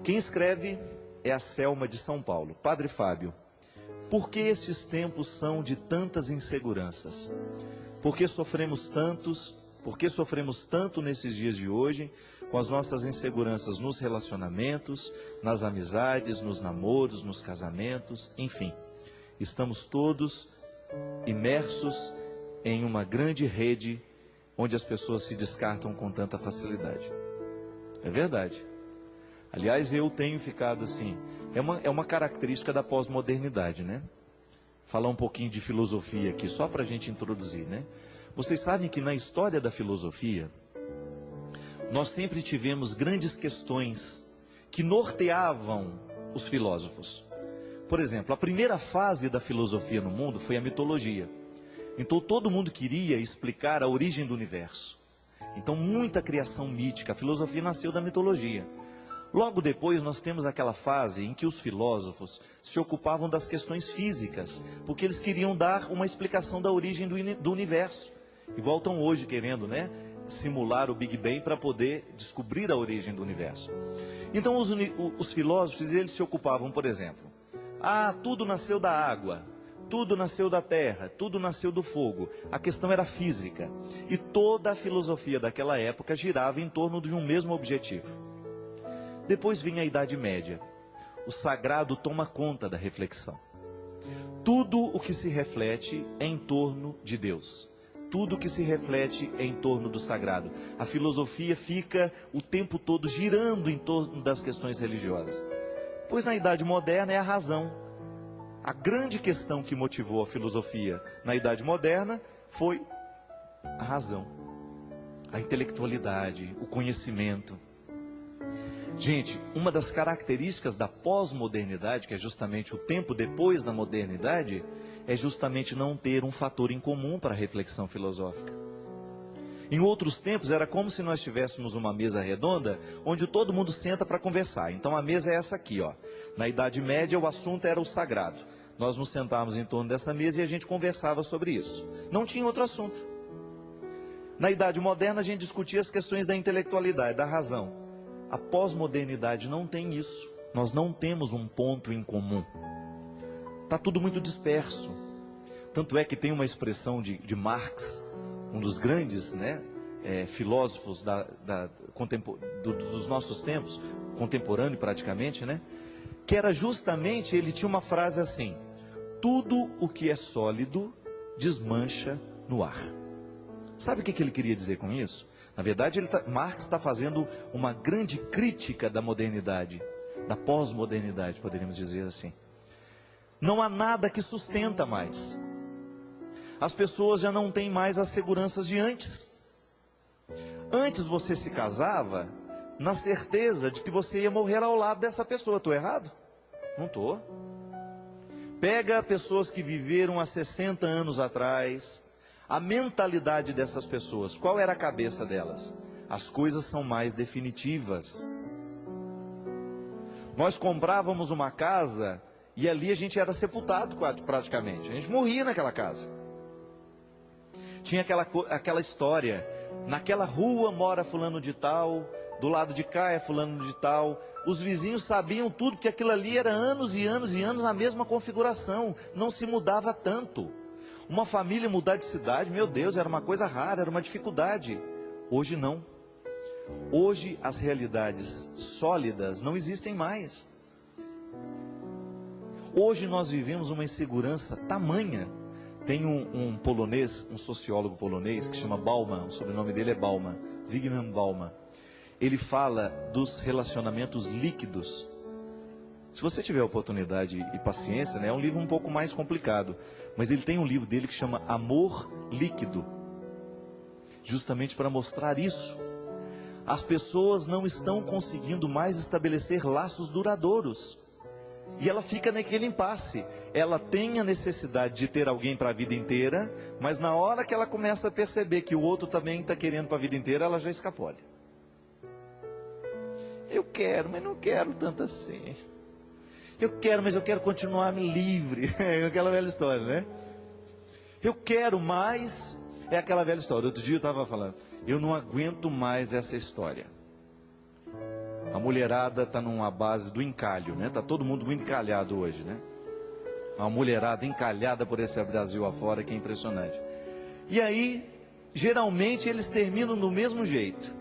Quem escreve é a Selma de São Paulo. Padre Fábio, por que estes tempos são de tantas inseguranças? Por que sofremos tanto nesses dias de hoje com as nossas inseguranças nos relacionamentos, nas amizades, nos namoros, nos casamentos, enfim. Estamos todos imersos em uma grande rede onde as pessoas se descartam com tanta facilidade. É verdade. Aliás, eu tenho ficado assim, é uma característica da pós-modernidade, né? Falar um pouquinho de filosofia aqui, só para a gente introduzir, né? Vocês sabem que na história da filosofia, nós sempre tivemos grandes questões que norteavam os filósofos. Por exemplo, a primeira fase da filosofia no mundo foi a mitologia. Então todo mundo queria explicar a origem do universo. Então muita criação mítica, a filosofia nasceu da mitologia. Logo depois nós temos aquela fase em que os filósofos se ocupavam das questões físicas, porque eles queriam dar uma explicação da origem do universo. Igual estão hoje querendo, né, simular o Big Bang para poder descobrir a origem do universo. Então os filósofos, eles se ocupavam, por exemplo, tudo nasceu da água, tudo nasceu da terra, tudo nasceu do fogo. A questão era física. E toda a filosofia daquela época girava em torno de um mesmo objetivo. Depois vinha a Idade Média. O sagrado toma conta da reflexão. Tudo o que se reflete é em torno de Deus. Tudo que se reflete é em torno do sagrado. A filosofia fica o tempo todo girando em torno das questões religiosas. Pois na Idade Moderna é a razão. A grande questão que motivou a filosofia na Idade Moderna foi a razão, a intelectualidade, o conhecimento. Gente, uma das características da pós-modernidade, que é justamente o tempo depois da modernidade, é justamente não ter um fator em comum para a reflexão filosófica. Em outros tempos era como se nós tivéssemos uma mesa redonda, onde todo mundo senta para conversar. Então a mesa é essa aqui, ó. Na Idade Média o assunto era o sagrado. Nós nos sentávamos em torno dessa mesa e a gente conversava sobre isso. Não tinha outro assunto. Na Idade Moderna a gente discutia as questões da intelectualidade, da razão. A pós-modernidade não tem isso. Nós não temos um ponto em comum. Está tudo muito disperso. Tanto é que tem uma expressão de Marx, um dos grandes, né, filósofos dos nossos tempos, contemporâneo praticamente, né, que era justamente, ele tinha uma frase assim: tudo o que é sólido desmancha no ar. Sabe o que ele queria dizer com isso? Na verdade, Marx está fazendo uma grande crítica da modernidade, da pós-modernidade, poderíamos dizer assim. Não há nada que sustenta mais. As pessoas já não têm mais as seguranças de antes. Antes você se casava na certeza de que você ia morrer ao lado dessa pessoa. Estou errado? Não estou. Pega pessoas que viveram há 60 anos atrás. A mentalidade dessas pessoas, qual era a cabeça delas? As coisas são mais definitivas. Nós comprávamos uma casa e ali a gente era sepultado praticamente. A gente morria naquela casa. Tinha aquela história: naquela rua mora fulano de tal, do lado de cá é fulano de tal. Os vizinhos sabiam tudo, porque aquilo ali era anos e anos e anos a mesma configuração. Não se mudava tanto. Uma família mudar de cidade, meu Deus, era uma coisa rara, era uma dificuldade. Hoje não. Hoje as realidades sólidas não existem mais. Hoje nós vivemos uma insegurança tamanha. Tem um polonês, um sociólogo polonês, que chama Bauman, o sobrenome dele é Bauman, Zygmunt Bauman. Ele fala dos relacionamentos líquidos. Se você tiver oportunidade e paciência, né, é um livro um pouco mais complicado, mas ele tem um livro dele que chama Amor Líquido, justamente para mostrar isso. As pessoas não estão conseguindo mais estabelecer laços duradouros, e ela fica naquele impasse. Ela tem a necessidade de ter alguém para a vida inteira, mas na hora que ela começa a perceber que o outro também está querendo para a vida inteira, ela já escapole. Eu quero, mas não quero tanto assim. Eu quero, mas eu quero continuar livre. É aquela velha história, né? Eu quero mais. É aquela velha história. Outro dia eu estava falando: eu não aguento mais essa história. A mulherada está numa base do encalho, né? Está todo mundo muito encalhado hoje, né? Uma mulherada encalhada por esse Brasil afora, que é impressionante. E aí, geralmente, eles terminam do mesmo jeito.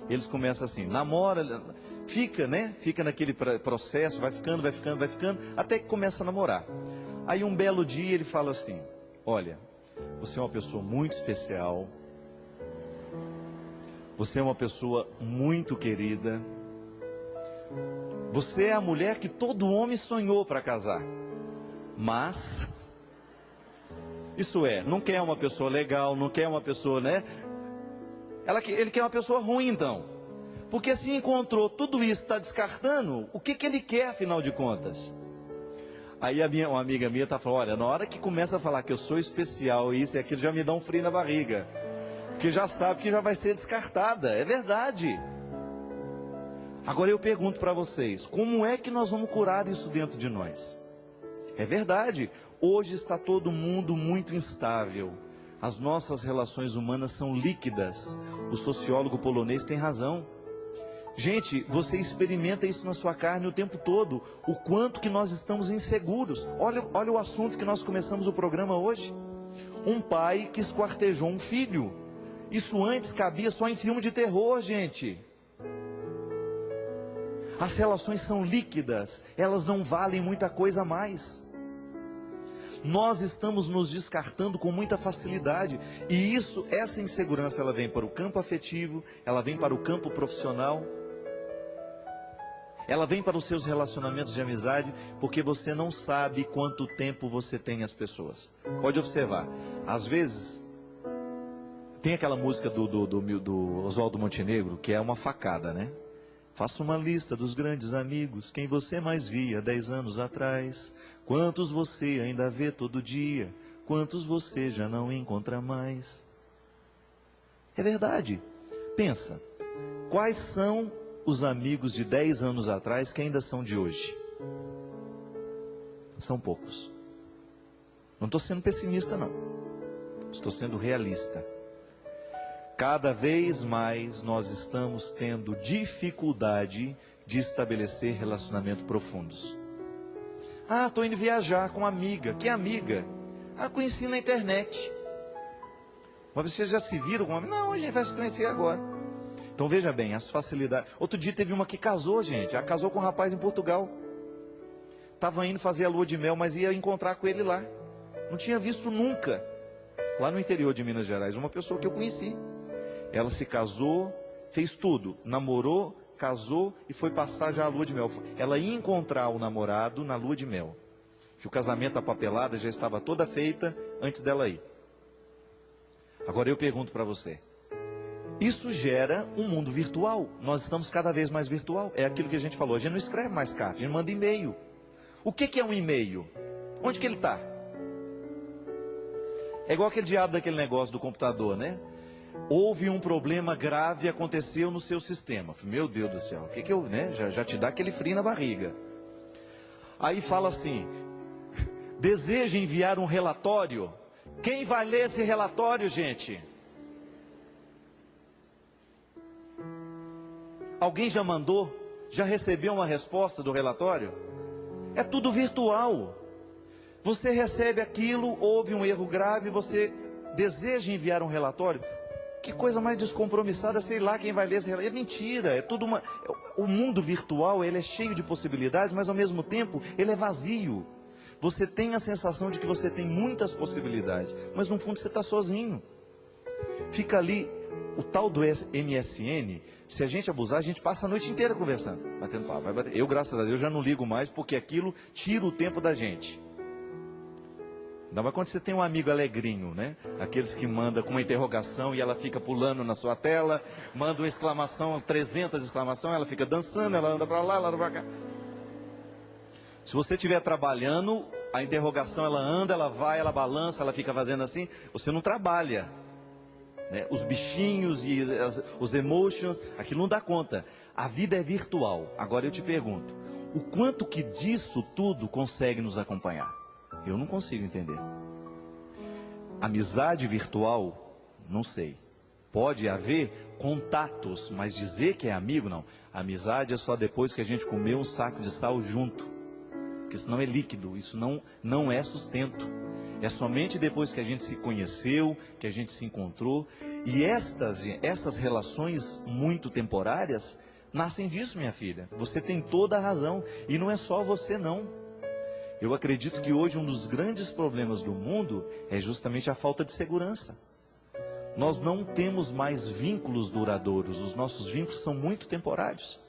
Eles começam assim, namora, fica, né? Fica naquele processo, vai ficando, até que começa a namorar. Aí um belo dia ele fala assim: olha, você é uma pessoa muito especial, você é uma pessoa muito querida, você é a mulher que todo homem sonhou para casar, mas, isso é, não quer uma pessoa legal, não quer uma pessoa, né? Ele quer uma pessoa ruim então, porque se encontrou tudo isso, está descartando, o que ele quer afinal de contas? Aí uma amiga minha está falando: olha, na hora que começa a falar que eu sou especial, isso e aquilo, já me dá um frio na barriga, porque já sabe que já vai ser descartada. É verdade. Agora eu pergunto para vocês, como é que nós vamos curar isso dentro de nós? É verdade, hoje está todo mundo muito instável, as nossas relações humanas são líquidas. O sociólogo polonês tem razão. Gente, você experimenta isso na sua carne o tempo todo, o quanto que nós estamos inseguros. Olha o assunto que nós começamos o programa hoje. Um pai que esquartejou um filho. Isso antes cabia só em filme de terror, gente. As relações são líquidas, elas não valem muita coisa a mais. Nós estamos nos descartando com muita facilidade, e essa insegurança, ela vem para o campo afetivo, ela vem para o campo profissional, ela vem para os seus relacionamentos de amizade, porque você não sabe quanto tempo você tem as pessoas. Pode observar, às vezes, tem aquela música do Oswaldo Montenegro, que é uma facada, né? Faça uma lista dos grandes amigos, quem você mais via 10 anos atrás, quantos você ainda vê todo dia, quantos você já não encontra mais. É verdade. Pensa, quais são os amigos de 10 anos atrás que ainda são de hoje? São poucos. Não estou sendo pessimista, não. Estou sendo realista. Cada vez mais nós estamos tendo dificuldade de estabelecer relacionamentos profundos. Ah, estou indo viajar com uma amiga. Que amiga? Ah, conheci na internet. Mas vocês já se viram com uma amiga? Não, a gente vai se conhecer agora. Então veja bem, as facilidades. Outro dia teve uma que casou, gente. Ela casou com um rapaz em Portugal. Estava indo fazer a lua de mel, mas ia encontrar com ele lá. Não tinha visto nunca. Lá no interior de Minas Gerais, uma pessoa que eu conheci. Ela se casou, fez tudo. Namorou, casou e foi passar já a lua de mel. Ela ia encontrar o namorado na lua de mel. Que o casamento, a papelada já estava toda feita antes dela ir. Agora eu pergunto para você. Isso gera um mundo virtual. Nós estamos cada vez mais virtual. É aquilo que a gente falou. A gente não escreve mais carta, a gente manda e-mail. O que é um e-mail? Onde que ele está? É igual aquele diabo daquele negócio do computador, né? Houve um problema grave, aconteceu no seu sistema. Meu Deus do céu, o que eu, né? Já te dá aquele frio na barriga. Aí fala assim: deseja enviar um relatório? Quem vai ler esse relatório, gente? Alguém já mandou? Já recebeu uma resposta do relatório? É tudo virtual. Você recebe aquilo, houve um erro grave, você deseja enviar um relatório? Que coisa mais descompromissada, sei lá quem vai ler esse relatório. É mentira, é tudo uma... O mundo virtual, ele é cheio de possibilidades, mas ao mesmo tempo, ele é vazio. Você tem a sensação de que você tem muitas possibilidades, mas no fundo você está sozinho. Fica ali, o tal do MSN, se a gente abusar, a gente passa a noite inteira conversando, batendo papo. Eu, graças a Deus, já não ligo mais, porque aquilo tira o tempo da gente. Ainda mais quando você tem um amigo alegrinho, né? Aqueles que mandam com uma interrogação e ela fica pulando na sua tela, manda uma exclamação, 300 exclamações, ela fica dançando, ela anda para lá, ela anda para cá. Se você estiver trabalhando, a interrogação, ela anda, ela vai, ela balança, ela fica fazendo assim, você não trabalha. Né? Os bichinhos e os emotions, aquilo não dá conta. A vida é virtual. Agora eu te pergunto, o quanto que disso tudo consegue nos acompanhar? Eu não consigo entender. Amizade virtual, não sei. Pode haver contatos, mas dizer que é amigo, não. Amizade é só depois que a gente comeu um saco de sal junto, porque senão é líquido, isso não é sustento. É somente depois que a gente se conheceu, que a gente se encontrou. E estas relações muito temporárias nascem disso, minha filha. Você tem toda a razão. E não é só você, não. Eu acredito que hoje um dos grandes problemas do mundo é justamente a falta de segurança. Nós não temos mais vínculos duradouros. Os nossos vínculos são muito temporários.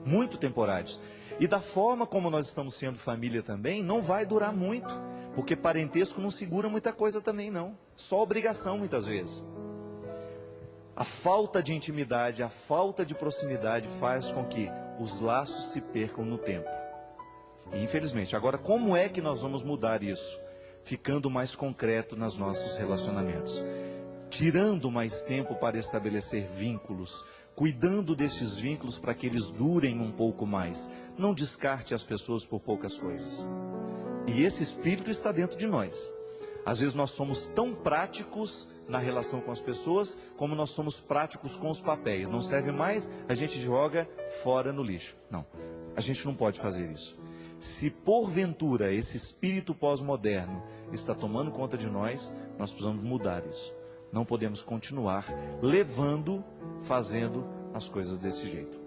Muito temporários. E da forma como nós estamos sendo família também, não vai durar muito. Porque parentesco não segura muita coisa também, não. Só obrigação, muitas vezes. A falta de intimidade, a falta de proximidade faz com que os laços se percam no tempo. E infelizmente, agora como é que nós vamos mudar isso? Ficando mais concreto nos nossos relacionamentos. Tirando mais tempo para estabelecer vínculos, cuidando destes vínculos para que eles durem um pouco mais. Não descarte as pessoas por poucas coisas. E esse espírito está dentro de nós. Às vezes nós somos tão práticos na relação com as pessoas, como nós somos práticos com os papéis. Não serve mais, a gente joga fora no lixo. Não, a gente não pode fazer isso. Se porventura esse espírito pós-moderno está tomando conta de nós, nós precisamos mudar isso. Não podemos continuar fazendo as coisas desse jeito.